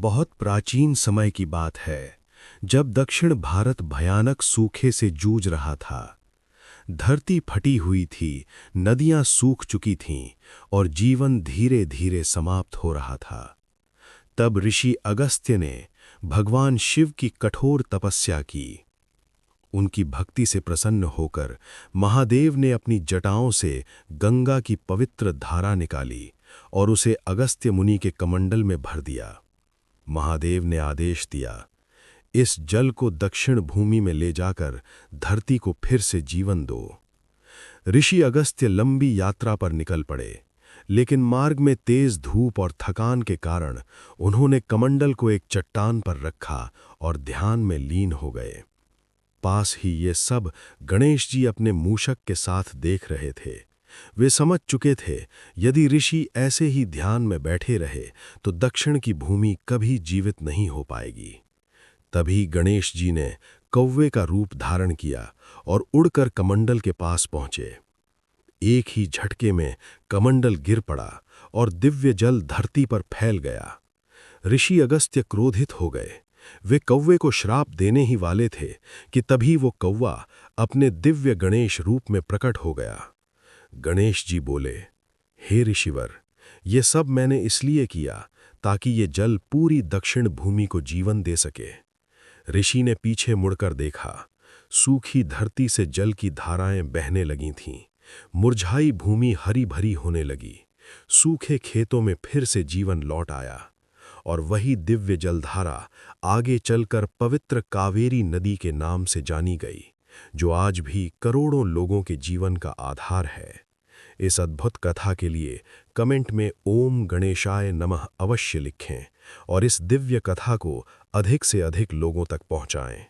बहुत प्राचीन समय की बात है, जब दक्षिण भारत भयानक सूखे से जूझ रहा था। धरती फटी हुई थी, नदियां सूख चुकी थीं और जीवन धीरे धीरे समाप्त हो रहा था। तब ऋषि अगस्त्य ने भगवान शिव की कठोर तपस्या की। उनकी भक्ति से प्रसन्न होकर महादेव ने अपनी जटाओं से गंगा की पवित्र धारा निकाली और उसे अगस्त्य मुनि के कमंडल में भर दिया। महादेव ने आदेश दिया, इस जल को दक्षिण भूमि में ले जाकर धरती को फिर से जीवन दो। ऋषि अगस्त्य लंबी यात्रा पर निकल पड़े, लेकिन मार्ग में तेज धूप और थकान के कारण उन्होंने कमंडल को एक चट्टान पर रखा और ध्यान में लीन हो गए। पास ही ये सब गणेश जी अपने मूषक के साथ देख रहे थे। वे समझ चुके थे, यदि ऋषि ऐसे ही ध्यान में बैठे रहे तो दक्षिण की भूमि कभी जीवित नहीं हो पाएगी। तभी गणेश जी ने कौवे का रूप धारण किया और उड़कर कमंडल के पास पहुंचे। एक ही झटके में कमंडल गिर पड़ा और दिव्य जल धरती पर फैल गया। ऋषि अगस्त्य क्रोधित हो गए। वे कौवे को श्राप देने ही वाले थे कि तभी वो कौवा अपने दिव्य गणेश रूप में प्रकट हो गया। गणेश जी बोले, हे ऋषिवर, ये सब मैंने इसलिए किया ताकि ये जल पूरी दक्षिण भूमि को जीवन दे सके। ऋषि ने पीछे मुड़कर देखा। सूखी धरती से जल की धाराएं बहने लगी थीं। मुरझाई भूमि हरी भरी होने लगी। सूखे खेतों में फिर से जीवन लौट आया और वही दिव्य जलधारा आगे चलकर पवित्र कावेरी नदी के नाम से जानी गई, जो आज भी करोड़ों लोगों के जीवन का आधार है। इस अद्भुत कथा के लिए कमेंट में ओम गणेशाय नमः अवश्य लिखें और इस दिव्य कथा को अधिक से अधिक लोगों तक पहुंचाएं।